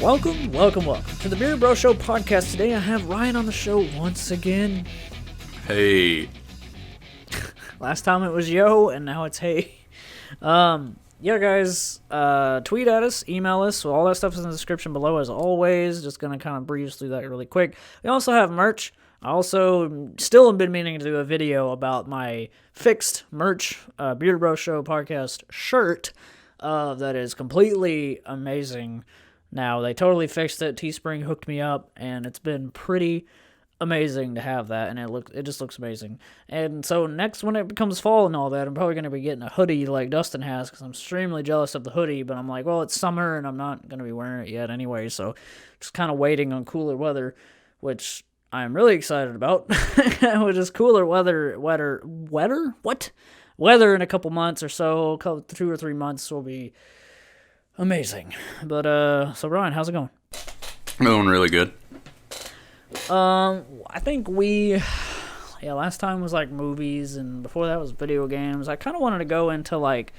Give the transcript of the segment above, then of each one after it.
Welcome to the Beard Bro Show podcast. Today I have Ryan on the show once again. Hey. Last time it was yo, and now it's hey. Yeah, guys, tweet at us, email us. So all that stuff is in the description below, as always. Just gonna kind of breeze through that really quick. We also have merch. I also still have been meaning to do a video about my fixed merch, Beard Bro Show podcast shirt. That is completely amazing. Now, they totally fixed it. Teespring hooked me up, and it's been pretty amazing to have that, and it just looks amazing. And so next, when it becomes fall and all that, I'm probably going to be getting a hoodie like Dustin has, because I'm extremely jealous of the hoodie, but I'm like, well, it's summer, and I'm not going to be wearing it yet anyway, so just kind of waiting on cooler weather, which I'm really excited about, which is cooler weather in a couple months or so, 2 or 3 months will be amazing. But, so Ryan, how's it going? Going really good. I think last time was like movies, and before that was video games. I kind of wanted to go into like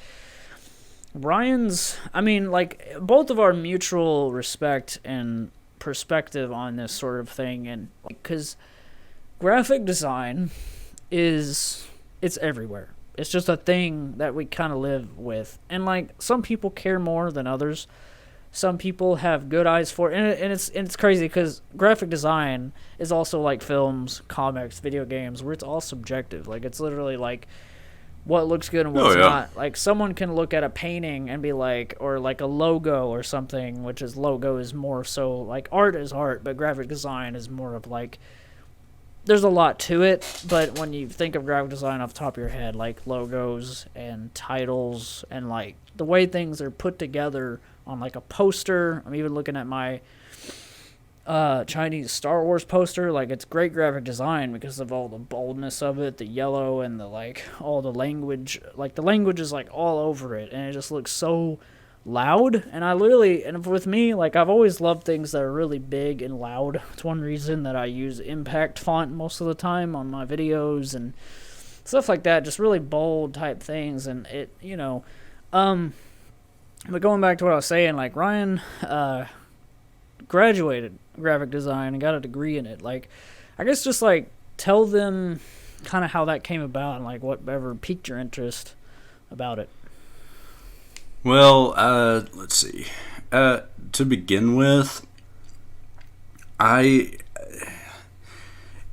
Ryan's, both of our mutual respect and perspective on this sort of thing, and because graphic design it's everywhere. It's just a thing that we kind of live with. And, some people care more than others. Some people have good eyes for it. And it's crazy because graphic design is also like films, comics, video games, where it's all subjective. It's literally, what looks good and what's not. Someone can look at a painting and be like, or, a logo or something, which is logo is more so, art is art, but graphic design is more of, there's a lot to it, but when you think of graphic design off the top of your head, logos and titles and the way things are put together on a poster. I'm even looking at my Chinese Star Wars poster. It's great graphic design because of all the boldness of it, the yellow and the all the language. The language is all over it, and it just looks so loud. And with me, I've always loved things that are really big and loud. It's one reason that I use impact font most of the time on my videos and stuff like that, just really bold type things. And it, but going back to what I was saying, Ryan graduated graphic design and got a degree in it. I guess just tell them kind of how that came about and whatever piqued your interest about it. Well, let's see. To begin with,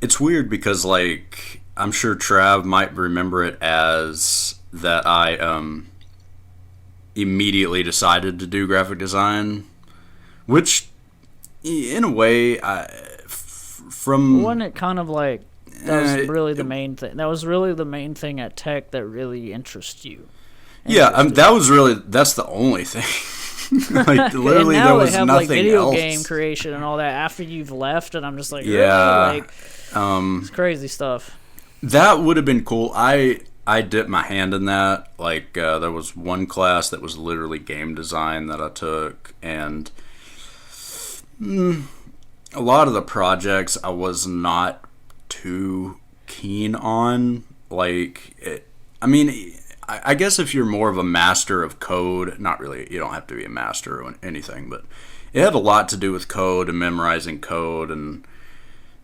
it's weird because, I'm sure Trav might remember it as that I, immediately decided to do graphic design, which, in a way, wasn't it kind of that was really the main thing? That was really the main thing at Tech that really interests you. Yeah, that's the only thing. Literally, and now there was they have, nothing video else. Game creation and all that after you've left, and I'm just yeah, really? It's crazy stuff. That would have been cool. I dipped my hand in that. There was one class that was literally game design that I took, and a lot of the projects I was not too keen on. I guess if you're more of a master of code, not really, you don't have to be a master or anything, but it had a lot to do with code and memorizing code, and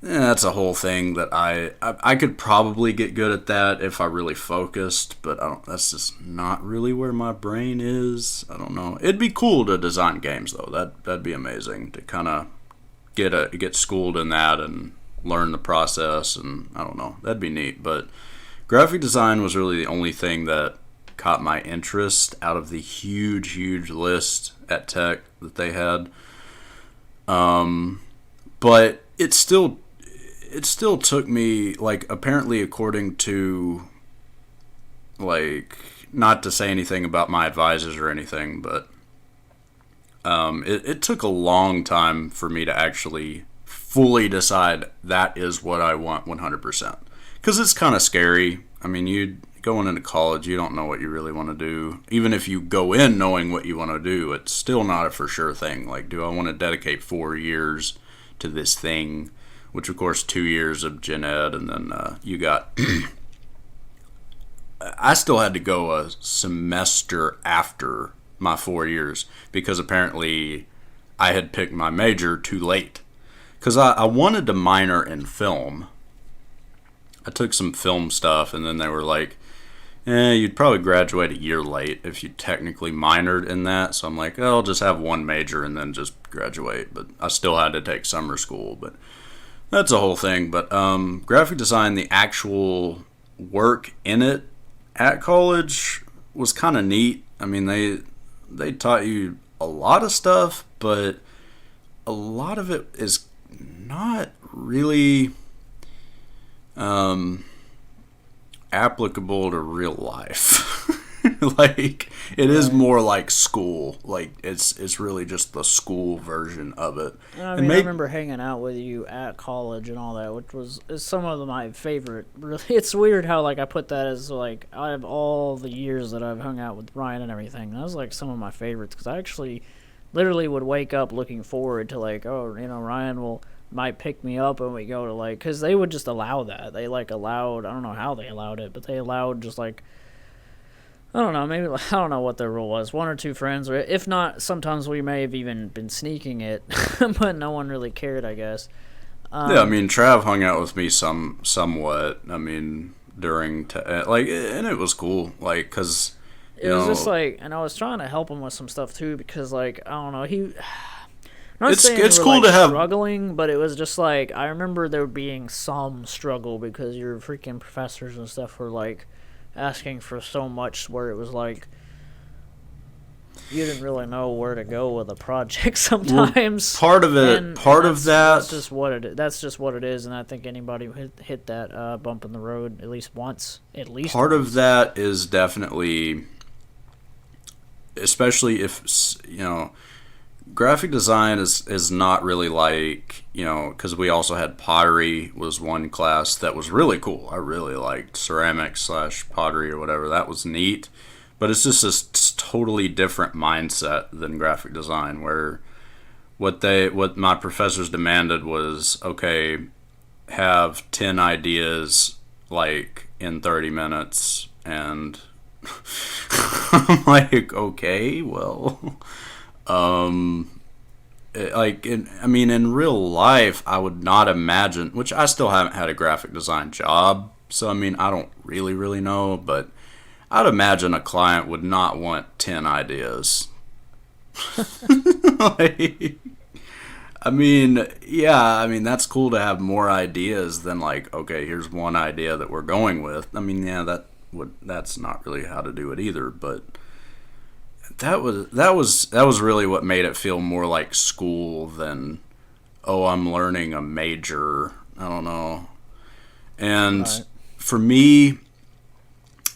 that's a whole thing that I could probably get good at that if I really focused, but that's just not really where my brain is. I don't know. It'd be cool to design games, though. That'd be amazing to kind of get schooled in that and learn the process, and I don't know. That'd be neat, but graphic design was really the only thing that caught my interest out of the huge list at Tech that they had. But it still took me, apparently according to, not to say anything about my advisors or anything, but it took a long time for me to actually fully decide that is what I want 100%. Because it's kind of scary. You going into college, you don't know what you really want to do. Even if you go in knowing what you want to do, it's still not a for sure thing. Do I want to dedicate 4 years to this thing? Which, of course, 2 years of gen ed, and then you got... I still had to go a semester after my 4 years because apparently I had picked my major too late. Because I wanted to minor in film. I took some film stuff, and then they were like, you'd probably graduate a year late if you technically minored in that. So I'm like, I'll just have one major and then just graduate. But I still had to take summer school. But that's a whole thing. But graphic design, the actual work in it at college was kind of neat. I mean, they taught you a lot of stuff, but a lot of it is not really applicable to real life. Like, it is more like school. Like, it's really just the school version of it. I mean, I remember hanging out with you at college and all that, which is some of my favorite. Really, it's weird how, like, I put that as, like, out of all the years that I've hung out with Ryan and everything, that was, like, some of my favorites, because I actually literally would wake up looking forward to, like, oh, you know, Ryan might pick me up and we go to, like, because they would just allow that. They, like, allowed, I don't know how they allowed it, but they allowed just, like, I don't know, maybe, I don't know what their rule was, one or two friends, or if not, sometimes we may have even been sneaking it, but no one really cared, I guess. Yeah, I mean, Trav hung out with me somewhat, I mean, during, like, and it was cool, like, because, it was just, like, and I was trying to help him with some stuff, too, because, like, I don't know, it's cool to have struggling, but it was just like I remember there being some struggle because your freaking professors and stuff were like asking for so much where it was like you didn't really know where to go with a project sometimes. Well, that's just what it is, and I think anybody who hit that bump in the road at least once. Part of that is definitely, especially if, you know, graphic design is not really like, you know, because we also had pottery was one class that was really cool. I really liked ceramics / pottery or whatever. That was neat. But it's just a totally different mindset than graphic design, where what my professors demanded was, okay, have 10 ideas like in 30 minutes. And I'm like, okay, well... in real life, I would not imagine, which I still haven't had a graphic design job, so I mean, I don't really know, but I'd imagine a client would not want 10 ideas. Like, I mean, that's cool to have more ideas than like, okay, here's one idea that we're going with. I mean, yeah, that's not really how to do it either, but that was really what made it feel more like school than, oh, I'm learning a major. I don't know. And for me,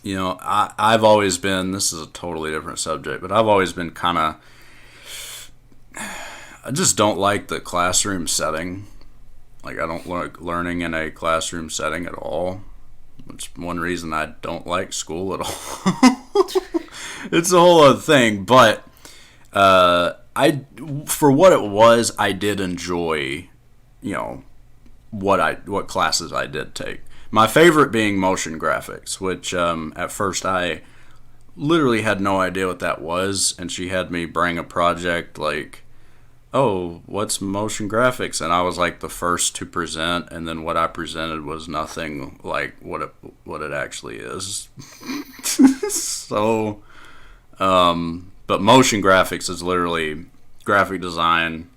you know, I've always been, this is a totally different subject, but I've always been kind of, I just don't like the classroom setting. Like, I don't like learning in a classroom setting at all. Which one reason I don't like school at all. It's a whole other thing, but for what it was, I did enjoy, you know, what classes I did take. My favorite being motion graphics, which at first I literally had no idea what that was, and she had me bring a project like, oh, what's motion graphics? And I was like the first to present, and then what I presented was nothing like what it actually is. So, but motion graphics is literally graphic design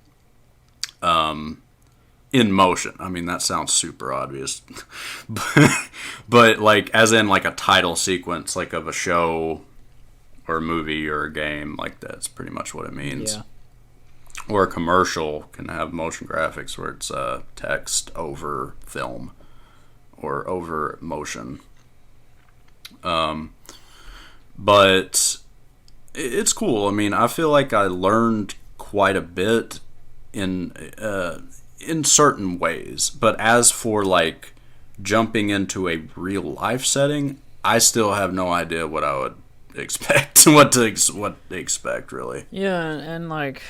in motion. I mean, that sounds super obvious, but like as in like a title sequence, like of a show or a movie or a game, like that's pretty much what it means. Yeah. Or a commercial can have motion graphics where it's text over film or over motion. But it's cool. I mean, I feel like I learned quite a bit in certain ways. But as for like jumping into a real life setting, I still have no idea what I would expect, what to expect really. Yeah, and like,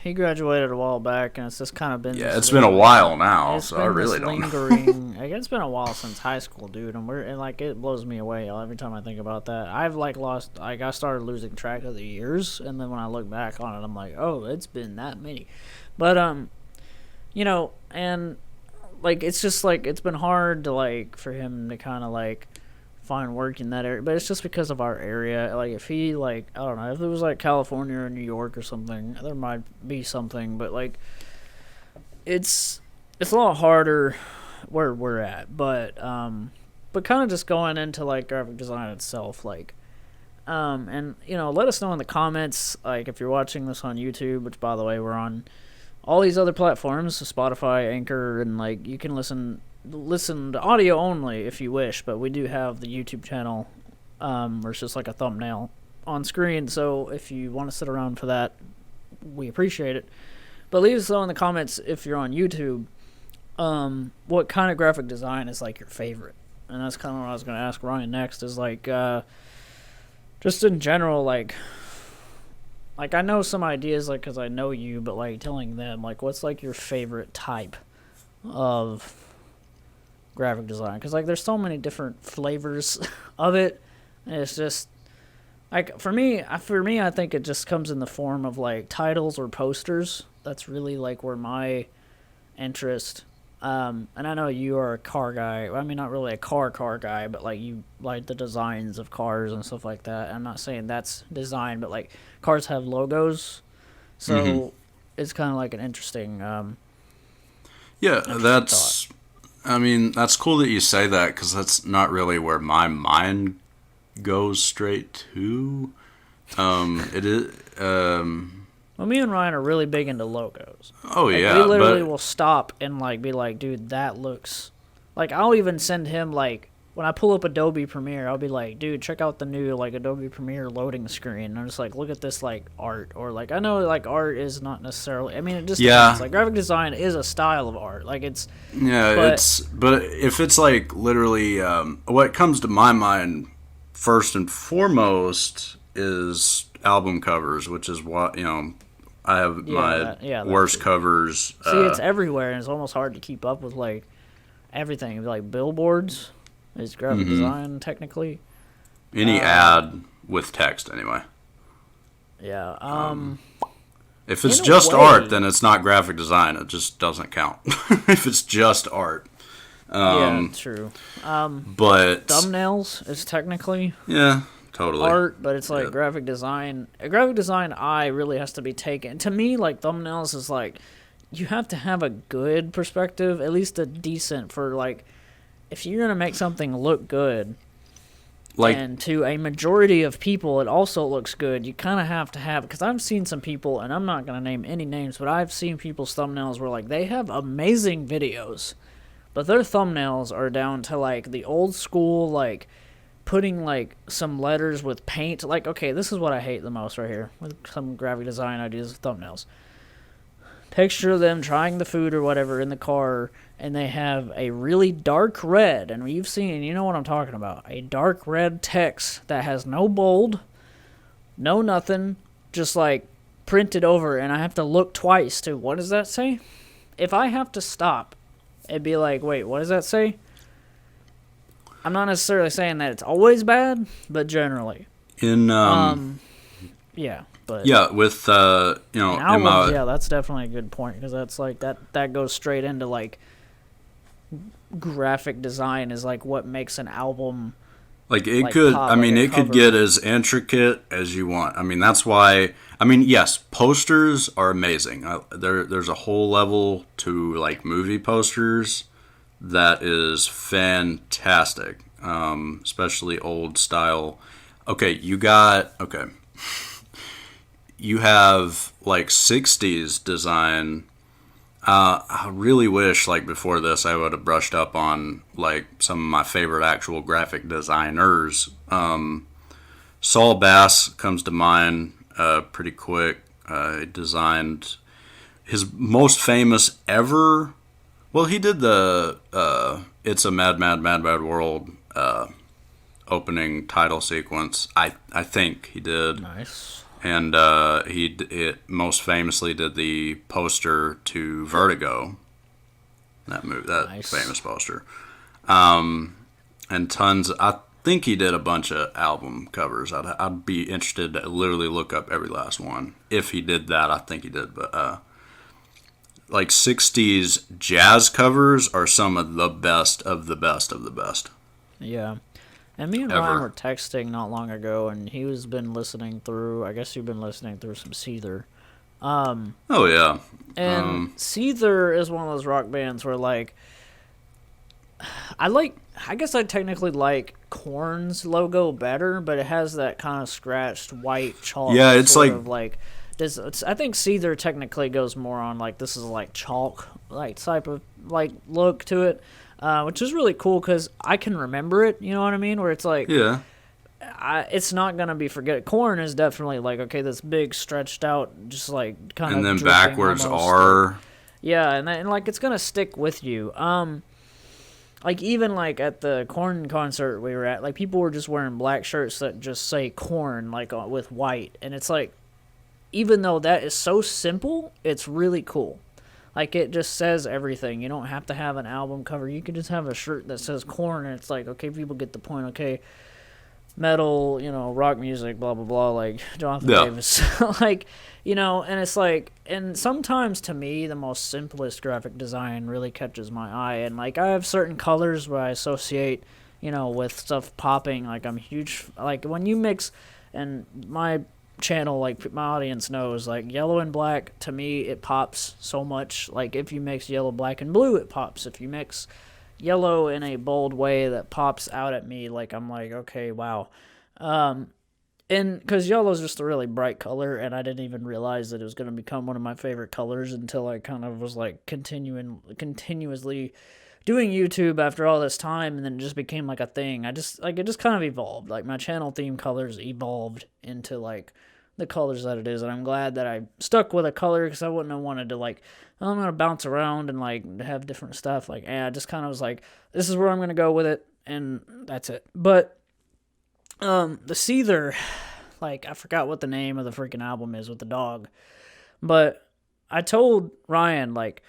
he graduated a while back, and it's just kind of been. Yeah, it's been a while now, it's so been I really this don't know. lingering. Like, it's been a while since high school, dude, and like it blows me away every time I think about that. I've like lost. Like I started losing track of the years, and then when I look back on it, I'm like, oh, it's been that many. But you know, and like it's just like it's been hard to like for him to kind of like find work in that area, but it's just because of our area. Like if he like I don't know if it was like California or New York or something, there might be something, but like it's a lot harder where we're at. But kind of just going into like graphic design itself, like and you know, let us know in the comments, like if you're watching this on YouTube, which by the way we're on all these other platforms, Spotify, Anchor, and like you can listen to audio only if you wish, but we do have the YouTube channel where it's just like a thumbnail on screen, so if you want to sit around for that, we appreciate it. But leave us know in the comments if you're on YouTube what kind of graphic design is like your favorite. And that's kind of what I was going to ask Ryan next, is like just in general, like I know some ideas, like, because I know you, but, like, telling them, like, what's, like, your favorite type of graphic design? Because, like, there's so many different flavors of it, and it's just, like, for me, I think it just comes in the form of, like, titles or posters. That's really, like, where my interest, and I know you are a car guy. I mean, not really a car guy, but, like, you like the designs of cars and stuff like that. I'm not saying that's design, but, like, cars have logos, so it's kind of like an interesting that's thought. I mean, that's cool that you say that, because that's not really where my mind goes straight to. It is Well, me and Ryan are really big into logos. oh Like, yeah, we literally but will stop and like be like, dude, that looks like, I'll even send him like, when I pull up Adobe Premiere, I'll be like, dude, check out the new like Adobe Premiere loading screen. And I'm just like, look at this like art, or like, I know like art is not necessarily, I mean, it just depends. Like graphic design is a style of art. Like it's but if it's like literally what comes to my mind first and foremost is album covers, which is what, you know, I have worst covers. See, it's everywhere, and it's almost hard to keep up with like everything. Like billboards is graphic design technically. Any ad with text, anyway. Yeah. If it's just art, then it's not graphic design. It just doesn't count. If it's just art. Yeah, true. But thumbnails is technically totally art, but it's like graphic design. A graphic design eye really has to be taken. To me, like thumbnails is like you have to have a good perspective, at least a decent, for like if you're gonna make something look good. Like, and to a majority of people, it also looks good. You kind of have to have, because I've seen some people, and I'm not going to name any names, but I've seen people's thumbnails where, like, they have amazing videos, but their thumbnails are down to, like, the old school, like, putting, like, some letters with paint. Like, okay, this is what I hate the most right here, with some graphic design ideas of thumbnails. Picture them trying the food or whatever in the car, and they have a really dark red, and you've seen, you know what I'm talking about, a dark red text that has no bold, no nothing, just like printed over, and I have to look twice to, what does that say? If I have to stop, it'd be like, wait, what does that say? I'm not necessarily saying that it's always bad, but generally. Yeah. But with you know, albums, that's definitely a good point, because that's like that goes straight into like graphic design is like what makes an album. Like it like could, I mean, it could get as intricate as you want. I mean, that's why. I mean, yes, posters are amazing. There's a whole level to like movie posters that is fantastic, especially old style. You have like 60s design. I really wish, like before this, I would have brushed up on like some of my favorite actual graphic designers. Saul Bass comes to mind pretty quick. He designed his most famous ever. Well, he did the "It's a Mad, Mad, Mad, Mad World" opening title sequence. I think he did. Nice. and most famously did the poster to Vertigo. That movie, that Nice. famous poster. And tons. I think he did a bunch of album covers. I'd be interested to literally look up every last one. If he did that, I think he did. But like 60s jazz covers are some of the best of the best of the best. Yeah. And me and Ever. Ryan were texting not long ago, and he was been listening through. I guess you've been listening through some Seether. Oh yeah. And Seether is one of those rock bands where, like, I guess I technically like Korn's logo better, but it has that kind of scratched white chalk. Yeah, it's sort like- of like this. I think Seether technically goes more on like this is like chalk like type of like look to it, which is really cool because I can remember it. You know what I mean? Where it's like Yeah. it's not gonna be forget. Korn is definitely like okay, this big stretched out, just like kind of And then backwards are. yeah, and like it's gonna stick with you. Like even like at the Korn concert we were at, like people were just wearing black shirts that just say Korn like with white, and it's like, even though that is so simple, it's really cool. Like it just says everything. You don't have to have an album cover. You can just have a shirt that says Korn, and it's like okay, people get the point. Okay, metal, you know, rock music, blah blah blah, like Jonathan Yeah. Davis, like, you know, and it's like, and sometimes to me the most simplest graphic design really catches my eye, and like I have certain colors where I associate, you know, with stuff popping. Like I'm huge, like when you mix, and my channel, like my audience knows, like yellow and black to me it pops so much. Like if you mix yellow, black, and blue, it pops. If you mix yellow in a bold way that pops out at me, like I'm like okay, wow. And because yellow's just a really bright color, and I didn't even realize that it was going to become one of my favorite colors until I kind of was like continuously doing YouTube after all this time, and then it just became like a thing. I just like it just kind of evolved. Like my channel theme colors evolved into like the colors that it is, and I'm glad that I stuck with a color because I wouldn't have wanted to like, oh, I'm gonna bounce around and like have different stuff. Like, I just kind of was like, this is where I'm gonna go with it, and that's it. But the Seether, like I forgot what the name of the freaking album is with the dog, but I told Ryan like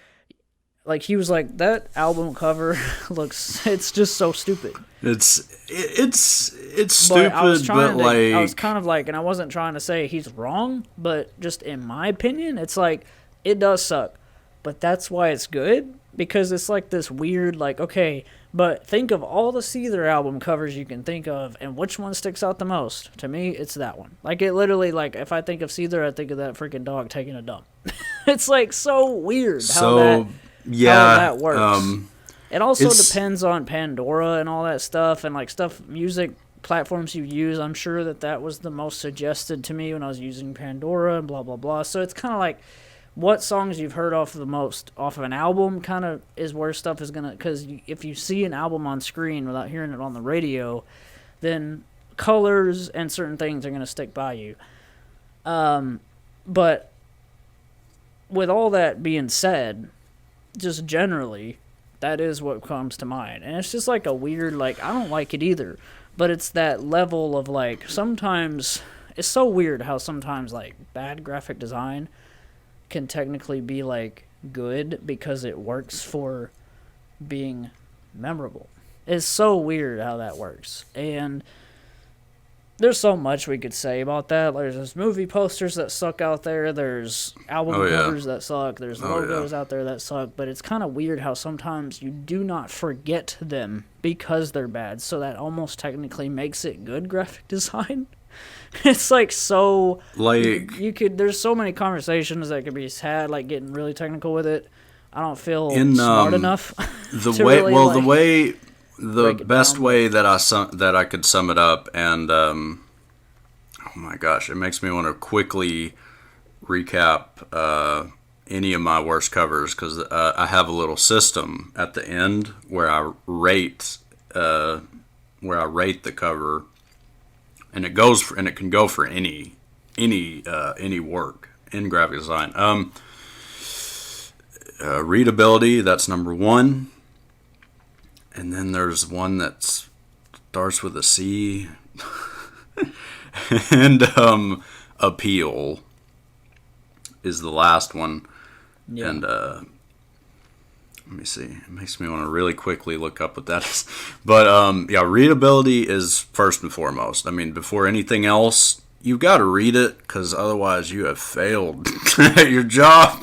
he was like, that album cover looks, it's just so stupid. It's But stupid, I was but like I was kind of like, and I wasn't trying to say he's wrong, but just in my opinion, it's like, it does suck. But that's why it's good, because it's like this weird, like, okay, but think of all the Seether album covers you can think of, and which one sticks out the most? To me, it's that one. Like, it literally, like, if I think of Seether, I think of that freaking dog taking a dump. It's, like, so weird how that works. It also depends on Pandora and all that stuff, and, like, music platforms you use. I'm sure that was the most suggested to me when I was using Pandora and blah, blah, blah. So it's kind of like, what songs you've heard off of an album kind of is where stuff is gonna, because if you see an album on screen without hearing it on the radio, then colors and certain things are gonna stick by you. But with all that being said, just generally, that is what comes to mind, and it's just like a weird, like, I don't like it either, but it's that level of like, sometimes it's so weird how sometimes like bad graphic design can technically be like good because it works for being memorable. It's so weird how that works, and there's so much we could say about that. There's movie posters that suck out there, there's album covers that suck, there's logos out there that suck, but it's kind of weird how sometimes you do not forget them because they're bad, so that almost technically makes it good graphic design. It's like, so like you could, there's so many conversations that could be had, like getting really technical with it. I don't feel smart enough. The to way, really, well, like, the best down. way that I could sum it up, and oh my gosh, it makes me want to quickly recap any of my worst covers, because I have a little system at the end where I rate the cover. And it can go for any work in graphic design. Readability, that's number one, and then there's one that starts with a C, and Appeal is the last one. Yeah. And let me see. It makes me want to really quickly look up what that is. But yeah, readability is first and foremost. I mean, before anything else, you've got to read it, because otherwise you have failed at your job.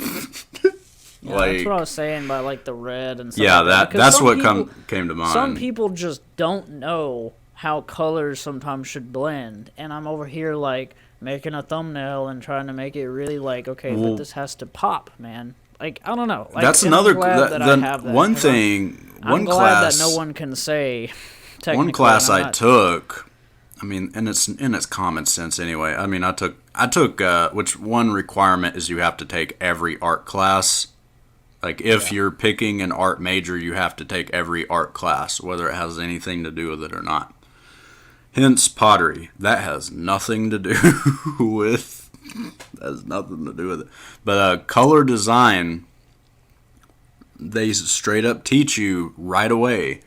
Yeah, that's what I was saying by like the red and stuff. Yeah, like that's what came to mind. Some people just don't know how colors sometimes should blend, and I'm over here like making a thumbnail and trying to make it really like, okay, but this has to pop, man. Like, I don't know. Like, that's another I have that. one thing. I'm glad that no one can say. One class I took, I mean, and it's common sense anyway. I mean, I took which one requirement is you have to take every art class. Like, if you're picking an art major, you have to take every art class, whether it has anything to do with it or not. Hence, pottery. That has nothing to do with... That has nothing to do with it. But color design, they straight up teach you right away.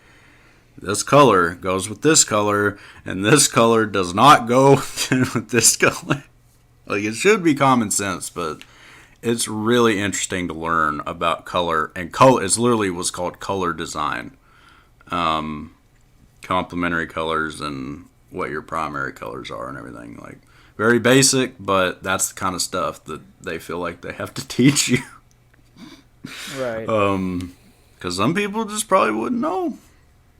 This color goes with this color, and this color does not go with this color. Like, it should be common sense, but it's really interesting to learn about color. And color is literally what's called color design. Complementary colors and what your primary colors are and everything. Like, very basic, but that's the kind of stuff that they feel like they have to teach you. Right. Because some people just probably wouldn't know.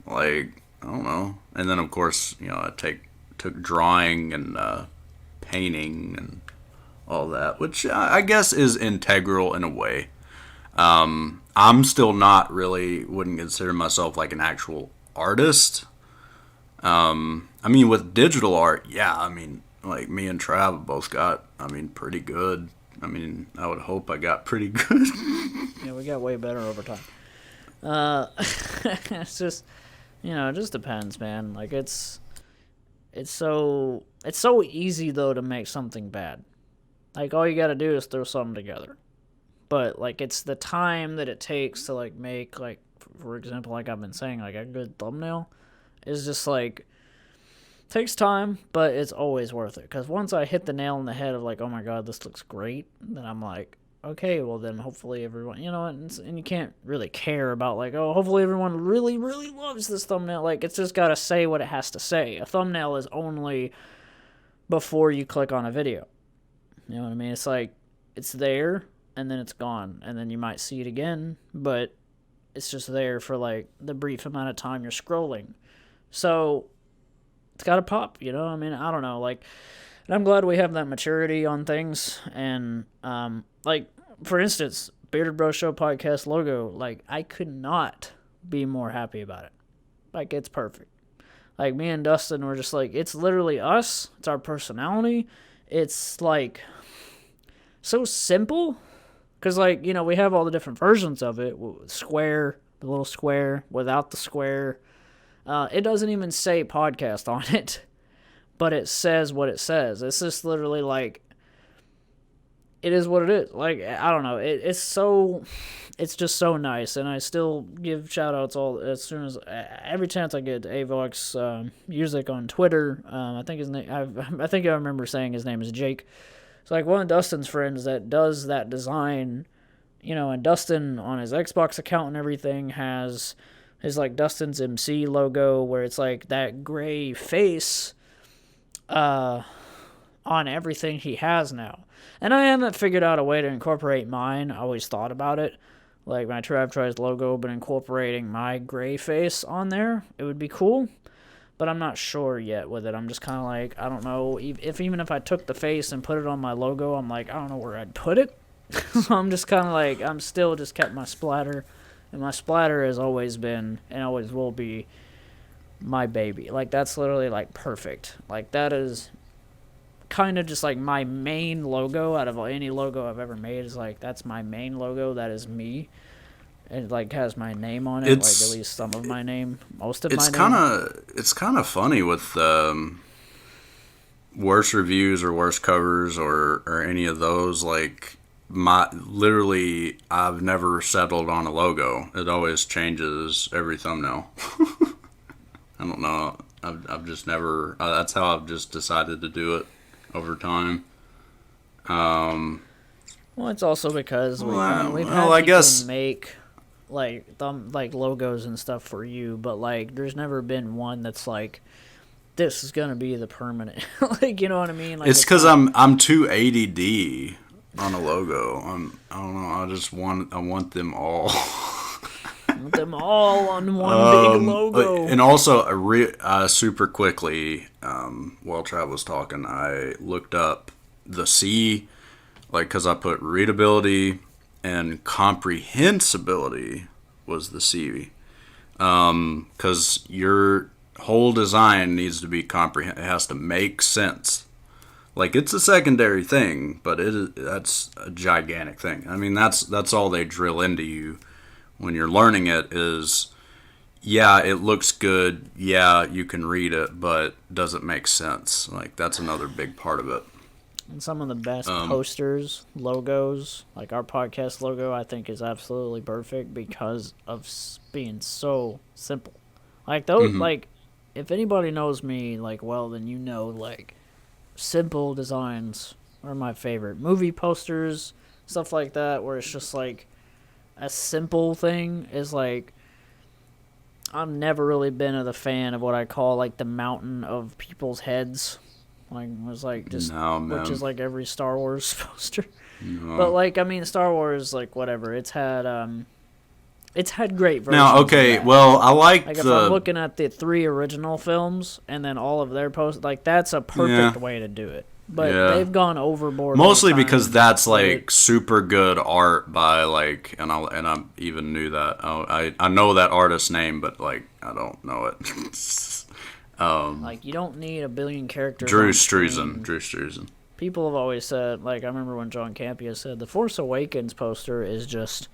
Like, I don't know. And then, of course, you know, I took drawing and painting and all that, which I guess is integral in a way. I'm still not really, wouldn't consider myself like an actual artist. I mean, with digital art, yeah, I mean, like, me and Trav both got, I mean, pretty good. I mean, I would hope I got pretty good. Yeah, we got way better over time. It's just, you know, it just depends, man. Like, it's so easy, though, to make something bad. Like, all you gotta do is throw something together. But, like, it's the time that it takes to, like, make, like, for example, like I've been saying, like, a good thumbnail is just, like, takes time, but it's always worth it. Because once I hit the nail on the head of, like, oh, my God, this looks great, then I'm like, okay, well, then hopefully everyone, you know, and you can't really care about, like, oh, hopefully everyone really, really loves this thumbnail. Like, it's just got to say what it has to say. A thumbnail is only before you click on a video. You know what I mean? It's like, it's there, and then it's gone, and then you might see it again, but it's just there for, like, the brief amount of time you're scrolling. So it's got to pop, you know? I mean, I don't know, like, and I'm glad we have that maturity on things, and, like, for instance, Bearded Bro Show podcast logo, like, I could not be more happy about it. Like, it's perfect. Like, me and Dustin were just like, it's literally us, it's our personality, it's, like, so simple, because, like, you know, we have all the different versions of it, square, the little square, without the square. It doesn't even say podcast on it, but it says what it says. It's just literally like, it is what it is. Like, I don't know. It's just so nice, and I still give shout outs every chance I get to Avox Music on Twitter. I think his name, I think I remember saying his name is Jake. It's like one of Dustin's friends that does that design, you know, and Dustin on his Xbox account and everything has his, like, Dustin's MC logo, where it's like that gray face on everything he has now. And I haven't figured out a way to incorporate mine. I always thought about it, like my Trav Tries logo, but incorporating my gray face on there, it would be cool. But I'm not sure yet with it. I'm just kind of like, I don't know, even if I took the face and put it on my logo, I'm like, I don't know where I'd put it. So I'm just kind of like, I'm still just kept my splatter. And my splatter has always been, and always will be, my baby. Like, that's literally, like, perfect. Like, that is kind of just, like, my main logo out of any logo I've ever made. Is like, that's my main logo. That is me. It, like, has my name on it. Like, at least some of my name. Most of my name. It's kind of funny with worse reviews or worse covers or any of those. Like, literally, I've never settled on a logo. It always changes every thumbnail. I don't know. I've just never. That's how I've just decided to do it over time. Well, it's also because we've had I people guess make like logos and stuff for you, but like there's never been one that's like this is gonna be the permanent. Like, you know what I mean? Like it's because I'm too ADD on a logo. I don't know. I want them all. want them all on one big logo. And also, super quickly, while Trav was talking, I looked up the C, like, because I put readability and comprehensibility was the C. Because your whole design needs to be it has to make sense. Like, it's a secondary thing, but that's a gigantic thing. I mean, that's all they drill into you when you're learning it is, yeah, it looks good, yeah, you can read it, but does it make sense? Like, that's another big part of it. And some of the best posters, logos, like our podcast logo, I think is absolutely perfect because of being so simple. Like those, like, if anybody knows me, like, well, then you know, like, simple designs are my favorite. Movie posters, stuff like that, where it's just like a simple thing is like. I've never really been a fan of what I call like the mountain of people's heads. Like it was like just which is like every Star Wars poster. No. But like I mean Star Wars like whatever. It's had great versions. Now, okay, well, I like if I'm looking at the 3 original films and then all of their posts, like that's a perfect way to do it. But they've gone overboard. Mostly because that's like super good art by like, and I even knew that. I know that artist's name, but like I don't know it. Like you don't need a billion characters. Drew Struzan. People have always said, like I remember when John Campea said, the Force Awakens poster is just.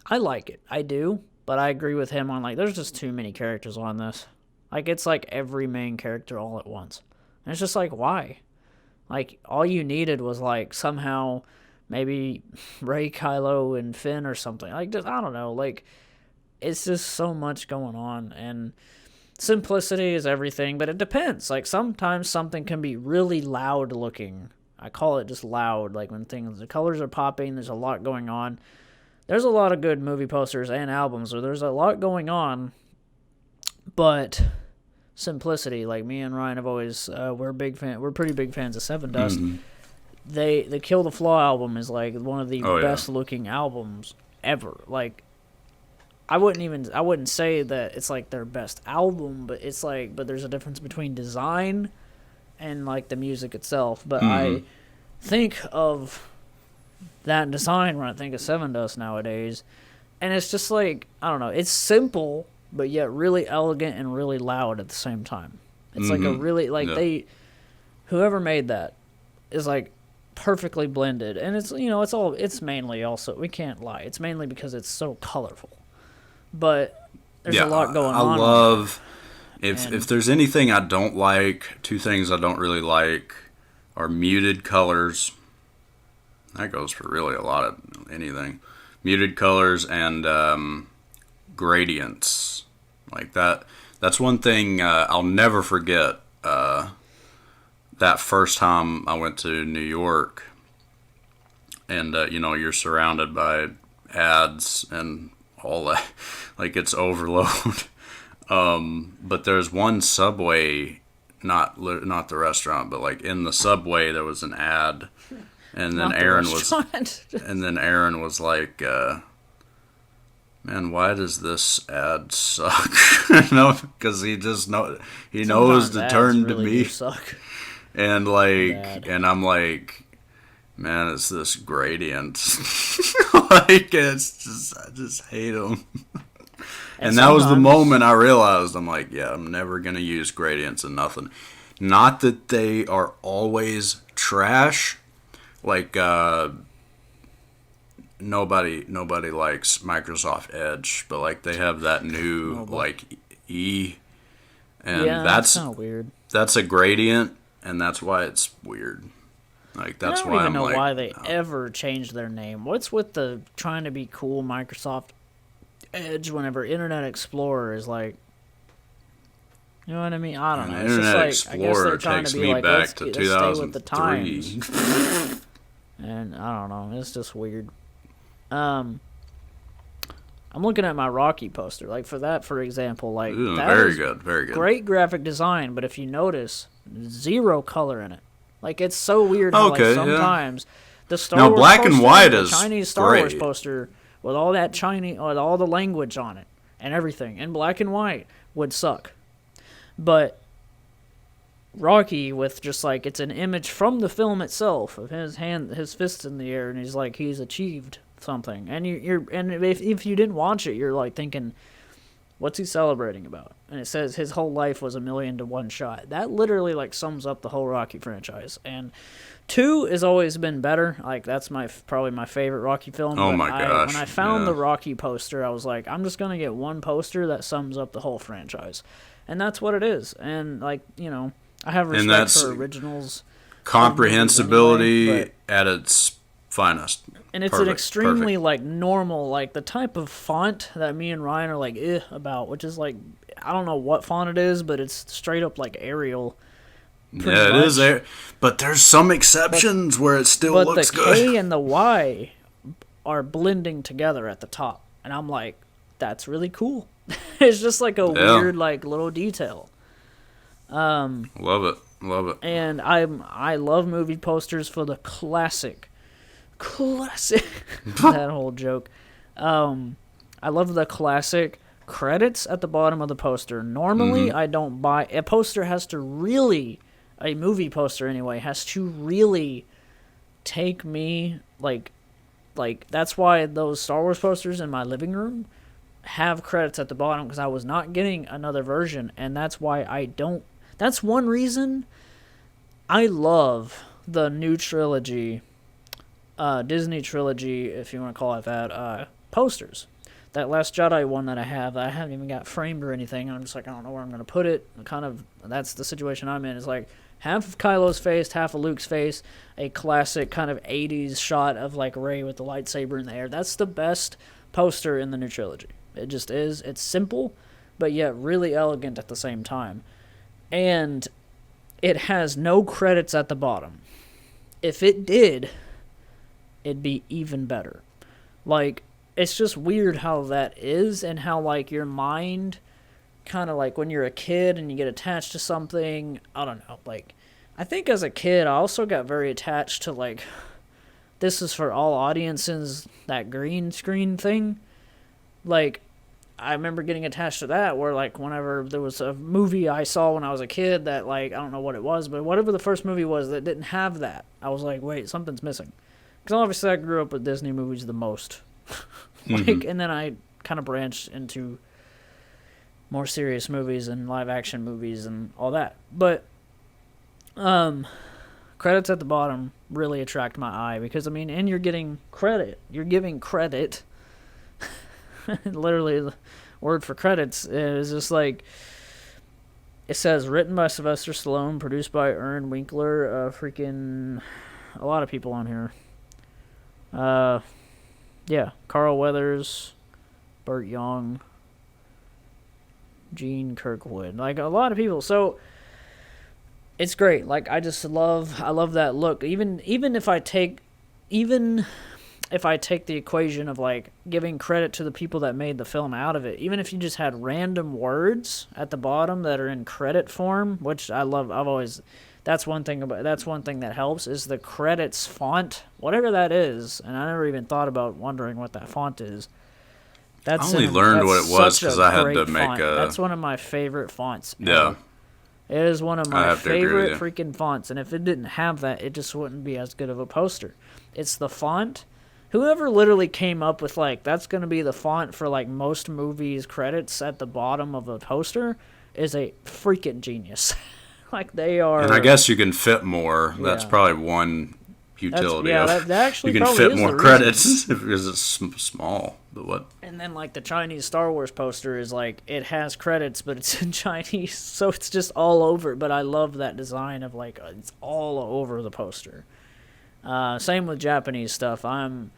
I like it, I do, but I agree with him on like there's just too many characters on this. Like it's like every main character all at once, and it's just like why. Like, all you needed was, like, somehow maybe Rey, Kylo, and Finn or something. Like, just, I don't know. Like, it's just so much going on. And simplicity is everything, but it depends. Like, sometimes something can be really loud looking. I call it just loud. Like, when the colors are popping, there's a lot going on. There's a lot of good movie posters and albums where there's a lot going on, but... simplicity, like me and Ryan have always we're pretty big fans of Sevendust. The Kill the Flaw album is like one of the best looking albums ever. Like I wouldn't say that it's like their best album, but it's like there's a difference between design and like the music itself. But I think of that design when I think of Sevendust nowadays, and it's just like I don't know, it's simple but yet really elegant and really loud at the same time. It's like a really, like whoever made that is like perfectly blended. And it's, you know, it's mainly also, we can't lie, it's mainly because it's so colorful. But there's a lot going on. I love, if there's anything I don't like, 2 things I don't really like are muted colors. That goes for really a lot of anything. Muted colors and, gradients like that's one thing I'll never forget. That first time I went to New York and you know you're surrounded by ads and all that, like it's overload. But there's one Subway, not the restaurant, but like in the Subway there was an ad, and then Aaron was like man, why does this ad suck? Because he knows to turn to me. Suck. And like, and I'm like, man, it's this gradient. Like, it's just, I just hate them. And that was the moment I realized, I'm like, yeah, I'm never going to use gradients and nothing. Not that they are always trash. Like, nobody likes Microsoft Edge, but like they have that new like E, and that's kind of weird. That's a gradient, and that's why it's weird. Like that's why I don't even know why they ever changed their name. What's with the trying to be cool Microsoft Edge whenever Internet Explorer is like, you know what I mean? I don't know. It's Internet just like, Explorer I guess they're trying takes to be me like, back to let's stay with the times. and I don't know, it's just weird. Um, I'm looking at my Rocky poster, like for example, like Ooh, that very is good, very good. great graphic design, but if you notice, zero color in it. Like it's so weird how Okay, like yeah. sometimes the Star Now, Wars black and poster, white the is Chinese Star Wars great. poster with all that Chinese, with all the language on it and everything in black and white would suck. But Rocky with just like it's an image from the film itself of his fists in the air, and he's like he's achieved something. And and if you didn't watch it, you're like thinking, what's he celebrating about? And it says his whole life was 1,000,000 to one shot. That literally like sums up the whole Rocky franchise. And 2 has always been better. Like that's probably my favorite Rocky film. Oh but my gosh, when I found yeah. the Rocky poster, I was like, I'm just gonna get one poster that sums up the whole franchise, and that's what it is. And like I have respect that's for originals. Comprehensibility anyway, at its finest. And it's Perfect, an extremely perfect. like normal, like the type of font that me and Ryan are like about, which is like I don't know what font it is, but it's straight up like Arial. Yeah, it much. is there, but there's some exceptions where it still But looks the good. K and the Y are blending together at the top, and I'm like, that's really cool. It's just like a Yeah. weird like little detail. Love it, love it. And I love movie posters for the classic that whole joke. I love the classic credits at the bottom of the poster. Normally, I don't buy a poster. A movie poster anyway, has to really take me like that's why those Star Wars posters in my living room have credits at the bottom, because I was not getting another version, and that's why I don't. That's one reason I love the new trilogy, Disney trilogy, if you want to call it that, posters. That Last Jedi one that I haven't even got framed or anything. I'm just like, I don't know where I'm going to put it. That's the situation I'm in. It's like half of Kylo's face, half of Luke's face, a classic kind of 80s shot of like Rey with the lightsaber in the air. That's the best poster in the new trilogy. It just is. It's simple, but yet really elegant at the same time. And it has no credits at the bottom. If it did, it'd be even better. Like, it's just weird how that is, and how, like, your mind kind of, like, when you're a kid and you get attached to something, I don't know, like, I think as a kid, I also got very attached to, like, this is for all audiences, that green screen thing. Like, I remember getting attached to that, where, like, whenever there was a movie I saw when I was a kid that, like, I don't know what it was, but whatever the first movie was that didn't have that, I was like, wait, something's missing. Because obviously I grew up with Disney movies the most. And then I kind of branched into more serious movies and live action movies and all that. But credits at the bottom really attract my eye, because I mean, and you're getting credit. You're giving credit. Literally, the word for credits is just like, it says written by Sylvester Stallone, produced by Ern Winkler, freaking a lot of people on here. Yeah, Carl Weathers, Burt Young, Gene Kirkwood, like a lot of people. So it's great. Like I love that look. Even if I take the equation of like giving credit to the people that made the film out of it, even if you just had random words at the bottom that are in credit form, which I love. That's one thing that helps, is the credits font, whatever that is, and I never even thought about wondering what that font is. I only learned what it was because I had to make a... That's one of my favorite fonts. Yeah. It is one of my favorite with you. freaking fonts, and if it didn't have that, it just wouldn't be as good of a poster. It's the font. Whoever literally came up with, like, that's going to be the font for, like, most movies' credits at the bottom of a poster is a freaking genius. Like, they are... And I guess you can fit more. Yeah. That's probably one utility. That actually you can probably fit is more the credits because it's small. But what? And then, like, the Chinese Star Wars poster is, like, it has credits, but it's in Chinese, so it's just all over. But I love that design of, like, it's all over the poster. Same with Japanese stuff. Me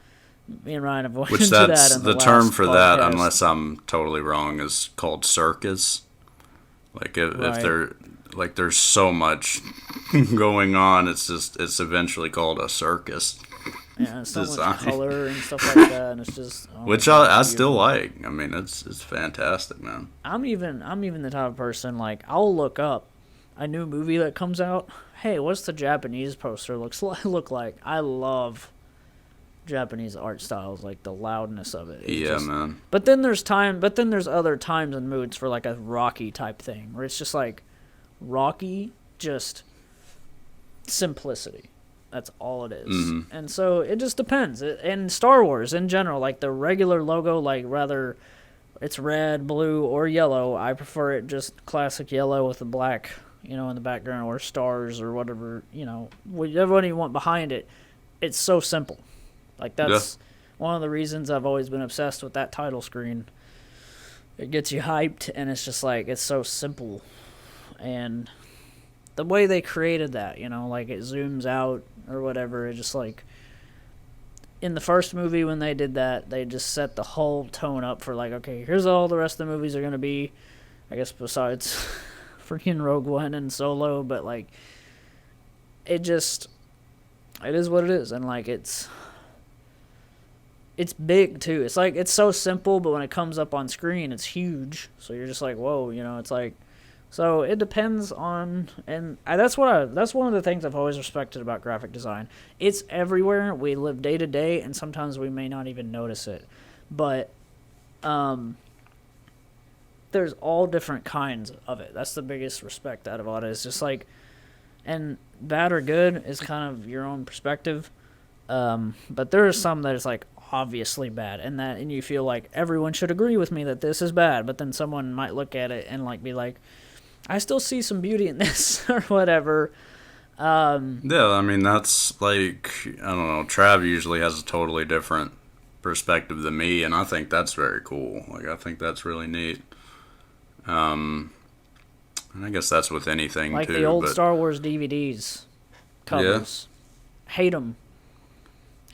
and Ryan have went into that in That's the term last for that, podcast. unless I'm totally wrong, is called circus. Like if Right. there's so much going on, it's eventually called a circus. and so much design. color and stuff like that, and it's just Which it's I still beautiful. like. I mean, it's fantastic, man. I'm even the type of person, like, I'll look up a new movie that comes out. Hey, what's the Japanese poster look like? I love Japanese art styles, like the loudness of it. It's Yeah, just, man. But then there's other times and moods for like a Rocky type thing, where it's just like Rocky, just simplicity. That's all it is. Mm-hmm. And so it just depends. And Star Wars in general, like the regular logo, like rather it's red, blue, or yellow. I prefer it just classic yellow with the black, in the background, or stars or whatever, whatever you want behind it. It's so simple. Like that's one of the reasons I've always been obsessed with that title screen. It gets you hyped, and it's just like it's so simple, and the way they created that, like it zooms out or whatever, it just like in the first movie when they did that, they just set the whole tone up for like, okay, here's all the rest of the movies are gonna be, I guess besides freaking Rogue One and Solo, but like it is what it is, and like it's big too. It's like it's so simple, but when it comes up on screen, it's huge. So you're just like, whoa, it's like. So it depends on, and that's one of the things I've always respected about graphic design. It's everywhere. We live day to day, and sometimes we may not even notice it. But there's all different kinds of it. That's the biggest respect out of all it. It's just like, and bad or good is kind of your own perspective. But there are some that is like obviously bad, and you feel like everyone should agree with me that this is bad. But then someone might look at it and like be like, I still see some beauty in this or whatever. Yeah, I mean, that's like, I don't know, Trav usually has a totally different perspective than me, and I think that's very cool. Like, I think that's really neat. And I guess that's with anything, like too. the old but Star Wars DVDs covers. Yeah.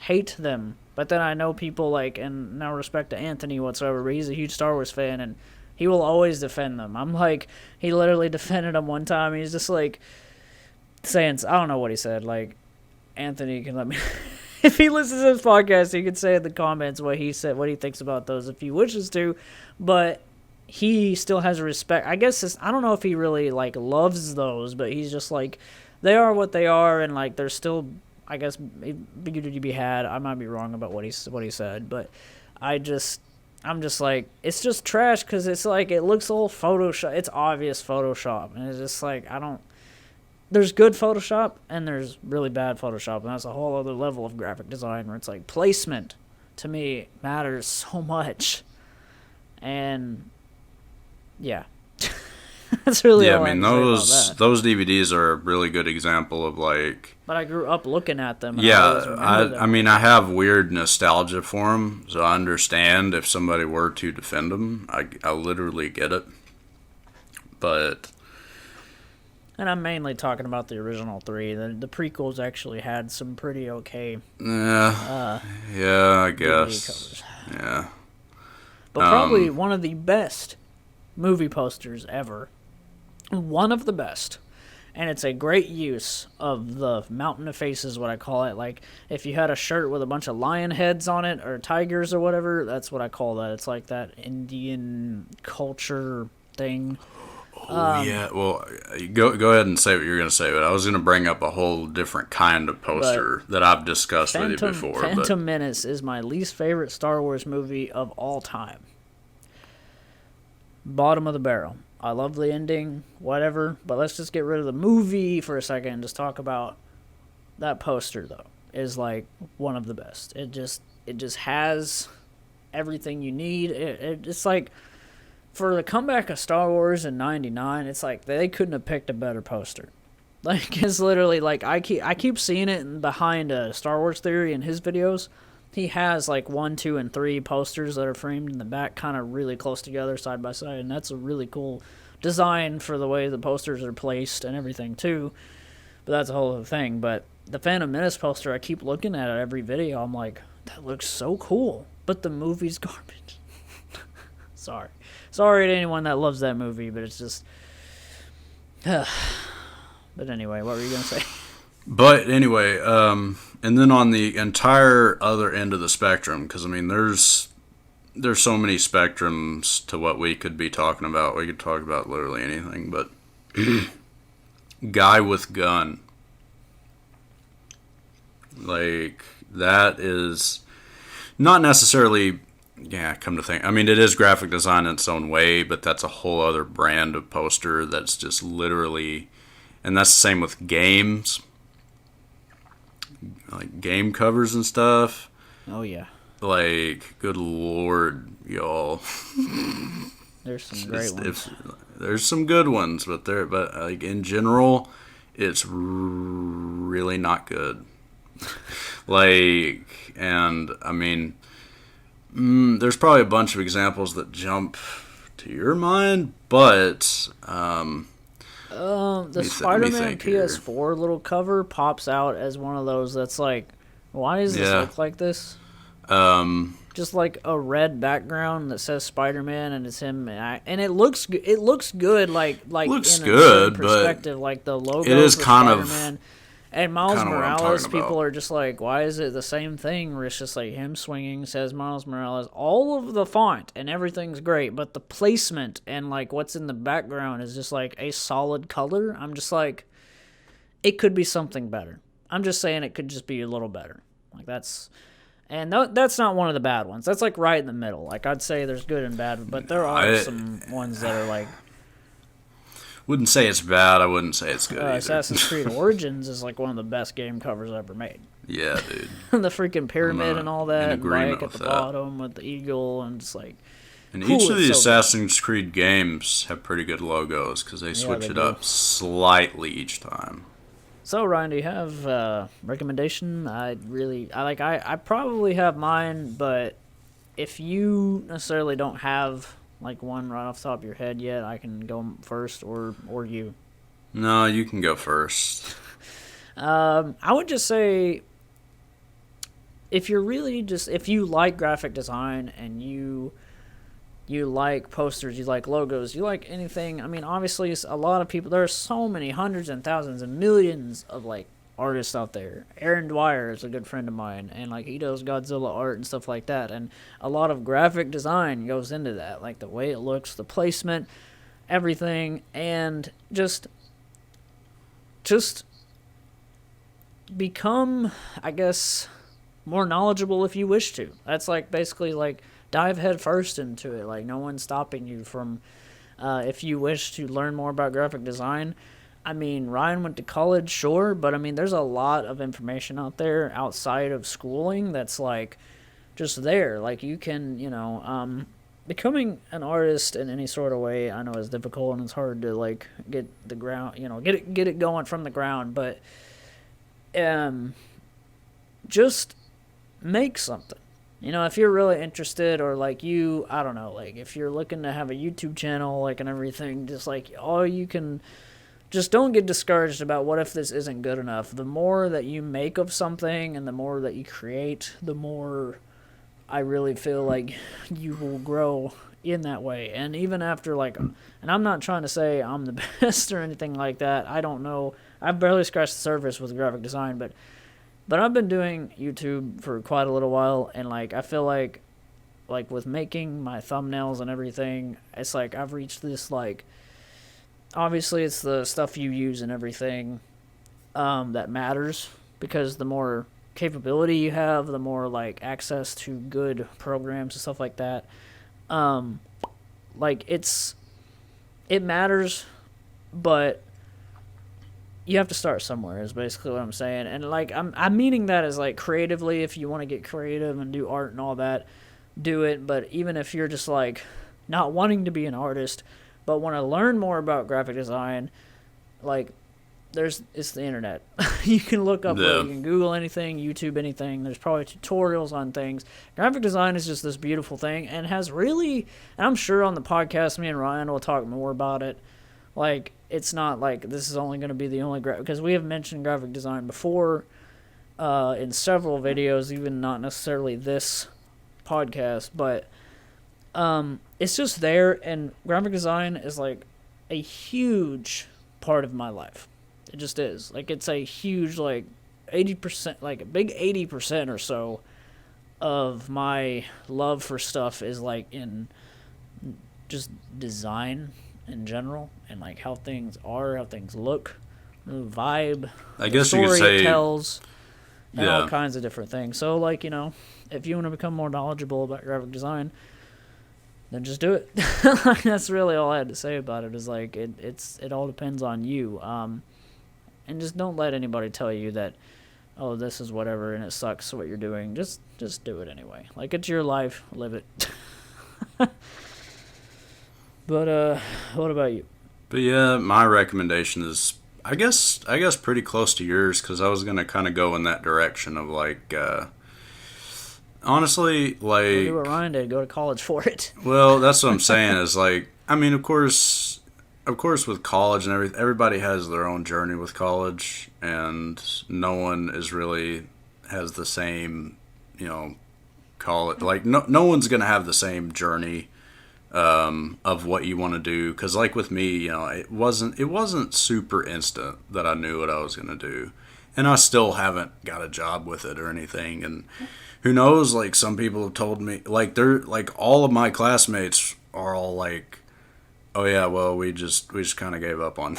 Hate them. But then I know people like, and no respect to Anthony whatsoever, but he's a huge Star Wars fan, and he will always defend them. I'm like, he literally defended them one time. He's just like saying, I don't know what he said. Like, Anthony can let me, if he listens to this podcast, he can say in the comments what he said, what he thinks about those if he wishes to. But he still has respect. I guess I don't know if he really like loves those, but he's just like, they are what they are, and like they're still, I guess, beauty to be had. I might be wrong about what he said, but I'm just like, it's just trash because it's like, it looks all Photoshop. It's obvious Photoshop. And it's just like, there's good Photoshop and there's really bad Photoshop. And that's a whole other level of graphic design where it's like placement to me matters so much. And yeah, that's really all I have to say about that. those DVDs are a really good example of like. But I grew up looking at them. And Yeah, I mean, I have weird nostalgia for them, so I understand if somebody were to defend them. I literally get it. But. And I'm mainly talking about the original three. The prequels actually had some pretty okay. Yeah, I guess. Covers. Yeah. But probably one of the best movie posters ever. One of the best. And it's a great use of the mountain of faces, what I call it. Like, if you had a shirt with a bunch of lion heads on it, or tigers or whatever, that's what I call that. It's like that Indian culture thing. Yeah, well, go ahead and say what you're going to say, but I was going to bring up a whole different kind of poster that I've discussed with you before. Phantom Menace is my least favorite Star Wars movie of all time. Bottom of the barrel. I love the ending, whatever, but let's just get rid of the movie for a second and just talk about that poster, though. Is like one of the best. It just has everything you need. It's like, for the comeback of Star Wars in '99, it's like they couldn't have picked a better poster. Like, it's literally like, I keep seeing it behind Star Wars Theory in his videos. He has like 1, 2, and 3 posters that are framed in the back, kind of really close together, side by side, and that's a really cool design for the way the posters are placed and everything too. But that's a whole other thing. But the Phantom Menace poster, I keep looking at it every video. I'm like, that looks so cool, but the movie's garbage. Sorry to anyone that loves that movie, but it's just. But anyway, what were you gonna say? But anyway, and then on the entire other end of the spectrum, because I mean, there's so many spectrums to what we could be talking about. We could talk about literally anything, but guy with gun, like that is not necessarily. Yeah, come to think, I mean, it is graphic design in its own way, but that's a whole other brand of poster that's just literally, and that's the same with games, like game covers and stuff. Oh yeah, Like, good lord, y'all. there's some great ones. There's some good ones, but like in general, it's really not good. Like, and I mean, there's probably a bunch of examples that jump to your mind, but The Spider-Man PS4 little cover pops out as one of those that's like, why does this look like this? Just like a red background that says Spider-Man and it's him, and it looks good, like looks in a good, perspective, like the logo. it is for kind Spider-Man. of. And Miles Kinda what I'm Morales, talking people about. are just like, why is it the same thing where it's just like him swinging, says Miles Morales, all of the font and everything's great, but the placement and like what's in the background is just like a solid color. I'm just like, it could be something better. I'm just saying it could just be a little better. Like that's not one of the bad ones. That's like right in the middle. Like I'd say there's good and bad, but there are some ones that are like, Wouldn't say it's bad. I wouldn't say it's good either. Assassin's Creed Origins is like one of the best game covers ever made. Yeah, dude. The freaking pyramid and all that, in agreement Mike at the with that. bottom with the eagle, and it's like, And cool, each of the it's so Assassin's Creed games have pretty good logos because they switch they it do. up slightly each time. So Ryan, do you have a recommendation? I probably have mine, but if you necessarily don't have like one right off the top of your head yet, I can go first, or you. No, you can go first. I would just say, if you like graphic design and you like posters, you like logos, you like anything. I mean, obviously, a lot of people. There are so many hundreds and thousands and millions of like artists out there. Aaron Dwyer is a good friend of mine, and like he does Godzilla art and stuff like that. And a lot of graphic design goes into that, like the way it looks, the placement, everything, and just become, I guess, more knowledgeable if you wish to. That's like basically like dive head first into it. Like no one's stopping you from, if you wish to learn more about graphic design. I mean, Ryan went to college, sure, but I mean, there's a lot of information out there outside of schooling that's like just there. Like you can, becoming an artist in any sort of way, I know is difficult and it's hard to like get the ground, get it going from the ground, but just make something. If you're really interested, or like I don't know, like if you're looking to have a YouTube channel, like and everything, just like just don't get discouraged about what if this isn't good enough. The more that you make of something and the more that you create, the more I really feel like you will grow in that way. And even after and I'm not trying to say I'm the best or anything like that. I don't know. I've barely scratched the surface with graphic design, but I've been doing YouTube for quite a little while, and like I feel like with making my thumbnails and everything, it's like I've reached this like, obviously it's the stuff you use and everything that matters, because the more capability you have, the more like access to good programs and stuff like that. It matters, but you have to start somewhere is basically what I'm saying. And like I'm meaning that as like creatively, if you want to get creative and do art and all that, do it. But even if you're just like not wanting to be an artist but want to learn more about graphic design, like it's the internet. You can look up, you can Google anything, YouTube anything. There's probably tutorials on things. Graphic design is just this beautiful thing, and has really, and I'm sure on the podcast me and Ryan will talk more about it. Like, it's not like this is only going to be the only because we have mentioned graphic design before in several videos, even not necessarily this podcast, but it's just there, and graphic design is like a huge part of my life. It just is. Like, it's a huge, like, 80%, like, a big 80% or so of my love for stuff is, like, in just design in general, and, like, how things are, how things look, the vibe, I the guess you could story say, it tells, and all yeah. kinds of different things. So, like, if you want to become more knowledgeable about graphic design, then just do it. That's really all I had to say about it. Is like it all depends on you. And just don't let anybody tell you that, oh, this is whatever and it sucks what you're doing. Just do it anyway. Like, it's your life, live it. But what about you? But yeah, my recommendation is, I guess pretty close to yours, because I was gonna kind of go in that direction of like, honestly, Go like, do what Ryan did. Go to college for it. well, that's what I'm saying is like, I mean, of course, with college and everything, everybody has their own journey with college, and no one is really has the same, college. Like, no one's gonna have the same journey of what you want to do. Because, like with me, it wasn't super instant that I knew what I was gonna do, and I still haven't got a job with it or anything. And who knows? Like, some people have told me, like, they're like, all of my classmates are all like, oh yeah, well, we just kind of gave up on.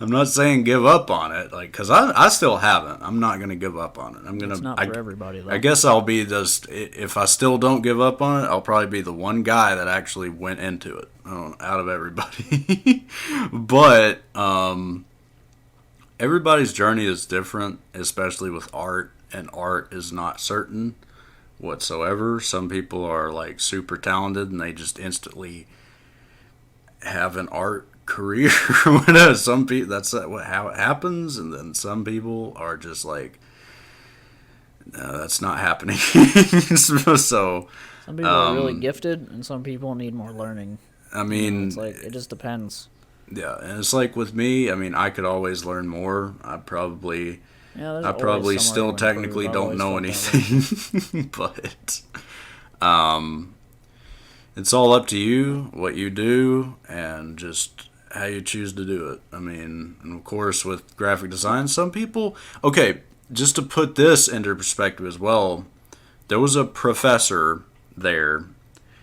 I'm not saying give up on it, like, because I still haven't. I'm not gonna give up on it. It's not for everybody, though. I guess I'll be just, if I still don't give up on it, I'll probably be the one guy that actually went into it, out of everybody. But everybody's journey is different, especially with art, and art is not certain whatsoever. Some people are like super talented and they just instantly have an art career. Some people, that's how it happens, and then some people are just like, no, that's not happening. So Some people are really gifted, and some people need more learning. I mean, It's like, it just depends. yeah, and it's like with me, I mean, I could always learn more. I probably still technically don't know anything. But it's all up to you, what you do, and just how you choose to do it. I mean, and of course, with graphic design, some people, okay, just to put this into perspective as well, there was a professor there,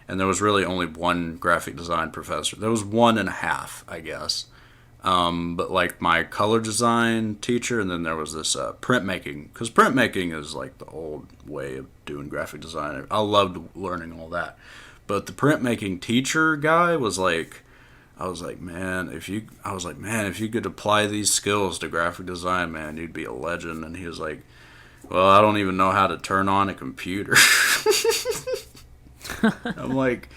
and there was really only one graphic design professor. There was one and a half, I guess. But like my color design teacher, and then there was this printmaking, because printmaking is like the old way of doing graphic design. I loved learning all that. But the printmaking teacher guy was like, I was like, man, if you could apply these skills to graphic design, man, you'd be a legend. And he was like, well, I don't even know how to turn on a computer. I'm like,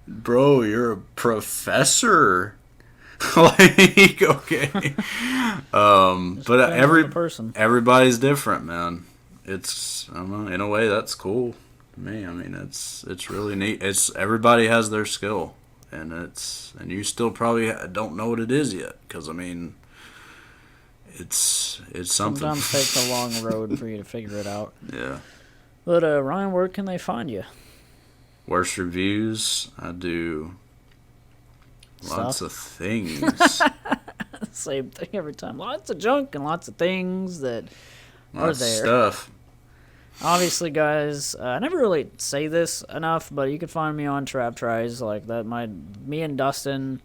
bro, you're a professor. Like, okay. But everybody's different, man. It's, I don't know, in a way that's cool to me. I mean, it's really neat. Everybody has their skill. And you still probably don't know what it is yet, because I mean, it's something. Sometimes takes a long road for you to figure it out. Yeah. But Ryan, where can they find you? Worst reviews. I do lots of things. Same thing every time. Lots of junk and lots of things that are Lots there. of stuff. Obviously, guys, I never really say this enough, but you can find me on Trap Tries, like that. Me and Dustin,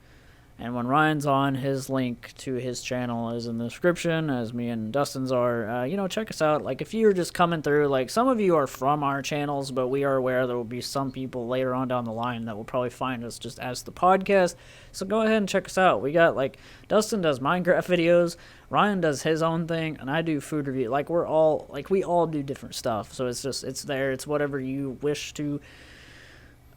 and when Ryan's on, his link to his channel is in the description, as me and Dustin's are. Check us out. Like, if you're just coming through, like, some of you are from our channels, but we are aware there will be some people later on down the line that will probably find us just as the podcast. So go ahead and check us out. We got, like, Dustin does Minecraft videos, Ryan does his own thing, and I do food review. Like, we all do different stuff. So it's there. It's whatever you wish to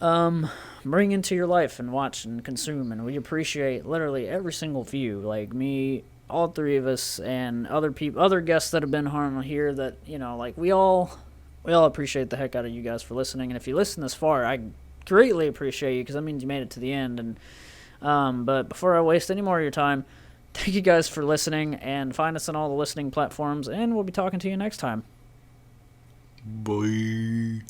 bring into your life and watch and consume, and we appreciate literally every single view. Like me, all three of us, and other guests that have been on here. That we all appreciate the heck out of you guys for listening. And if you listen this far, I greatly appreciate you, because that means you made it to the end. And but before I waste any more of your time, thank you guys for listening, and find us on all the listening platforms, and we'll be talking to you next time. Bye.